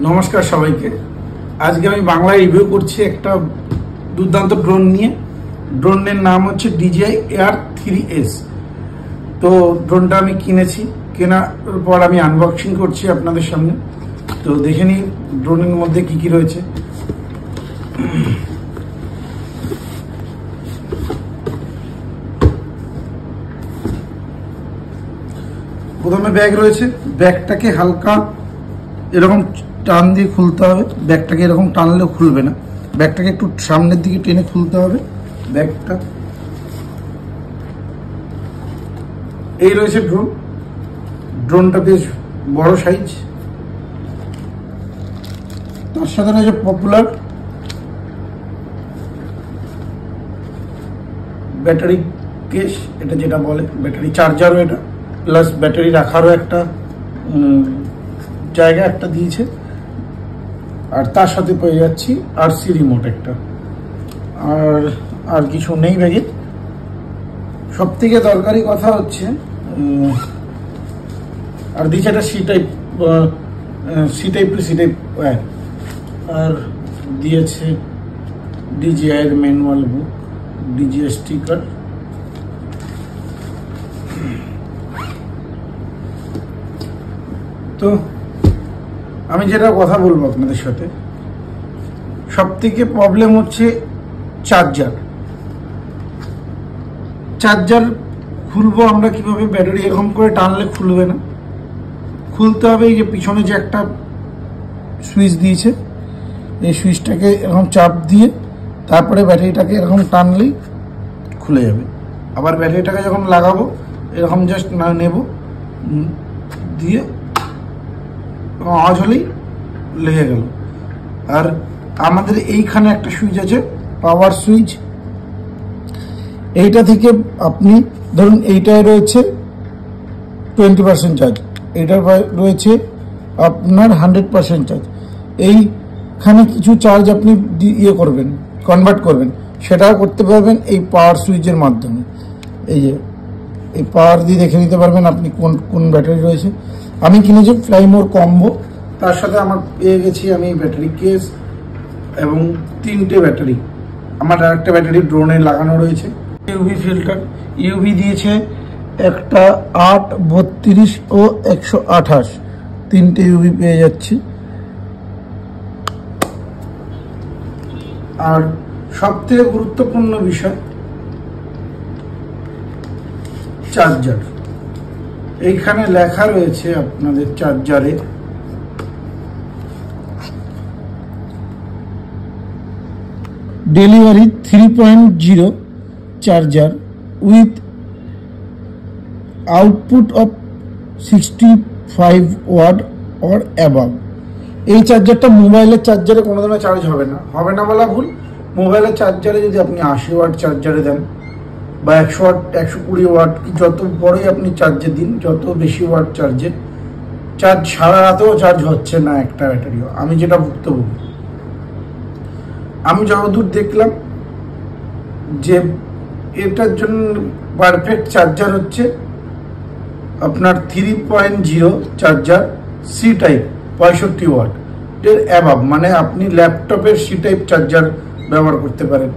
নমস্কার সবাইকে। আজকে আমি বাংলায় রিভিউ করছি একটা দুর্দান্ত ড্রোন নিয়ে। ড্রোনের নাম হচ্ছে DJI Air 3S। তো ড্রোনটা আমি কিনেছি, কেনার পর আমি আনবক্সিং করছি আপনাদের সামনে। তো দেখে নিই ড্রোনের মধ্যে কি কি রয়েছে। প্রথমে ব্যাগ রয়েছে। ব্যাগটাকে হালকা এরকম টান দিয়ে খুলতে হবে। ব্যাগটাকে এরকম টানলেও খুলবে না, ব্যাগটাকে একটু সামনের দিকে টেনে খুলতে হবে। ব্যাগটা এই রয়েছে ড্রোনটা বেশ বড় সাইজ। তার সাথে রয়েছে পপুলার ব্যাটারি কেস, এটা যেটা বলে ব্যাটারি চার্জারও, এটা প্লাস ব্যাটারি রাখারও একটা জায়গা একটা দিয়েছে। আর তার সাথে পেয়ে যাচ্ছি RC রিমোট একটা। আর কিছু নেই ব্যাগে। সব থেকে দরকারি কথা হচ্ছে আর দিয়েছে একটা সি টাইপ ওয়্যার। আর দিয়েছে DJI এর ম্যানুয়াল বুক, DJI স্টিকার। তো আমি যেটা কথা বলবো আপনাদের সাথে, সব থেকে প্রবলেম হচ্ছে চার্জার খুলবো আমরা কিভাবে? ব্যাটারি এরকম করে টানলে খুলবে না, খুলতে হবে এই যে পিছনে যে একটা সুইচ দিয়েছে, এই সুইচটাকে এরকম চাপ দিয়ে তারপরে ব্যাটারিটাকে এরকম টানলেই খুলে যাবে। আবার ব্যাটারিটাকে যখন লাগাবো এরকম জাস্ট না নেব দিয়ে আওয়াজ হলেই লেগে গেল। আর আমাদের এইখানে একটা সুইচ আছে, পাওয়ার সুইচ। এইটা থেকে আপনি ধরুন এইটায় রয়েছে 20% চার্জ, এইটার রয়েছে আপনার 100% চার্জ। এইখানে কিছু চার্জ আপনি কনভার্ট করবেন, সেটাও করতে পারবেন এই পাওয়ার সুইচের মাধ্যমে। এই যে এই পাওয়ার দিয়ে দেখে নিতে পারবেন আপনি কোন ব্যাটারি রয়েছে। আমি কিনেছি ফ্লাইমোর কম্বো, তার সাথে আমার পেয়ে গেছি আমি ব্যাটারি কেস এবং 3টে ব্যাটারি। আমার আরেকটা ব্যাটারি ড্রোনে লাগানো রয়েছে। ইউভি ফিল্টার, ইউভি দিয়েছে একটা 8, 32 ও 128, 3টে ইউভি পেয়ে যাচ্ছি। আর সবথেকে গুরুত্বপূর্ণ বিষয় চার্জার। এইখানে লেখা রয়েছে আপনাদের চার্জারে delivery 3.0 charger with output of 65 watt or above. এই চার্জারটা মোবাইলের চার্জারে কোনো ধরনের চার্জ হবে না বলা ভুল। মোবাইলের চার্জারে যদি আপনি 80 ওয়াট চার্জারে দেন বা 100 ওয়াট, 120 ওয়াট, যত বড়ই আপনি চার্জে দিন, যত বেশি ওয়াট চার্জে, চার্জ সারা রাতেও চার্জ হচ্ছে না একটা ব্যাটারিও। আমি যেটা ভুক্তভোগী, আমি যতদূর দেখলাম যে এটার জন্য পারফেক্ট চার্জার হচ্ছে আপনার 3.0 চার্জার, সি টাইপ 65 ওয়াট এর অ্যাবাভ, মানে আপনি ল্যাপটপের সি টাইপ চার্জার ব্যবহার করতে পারেন।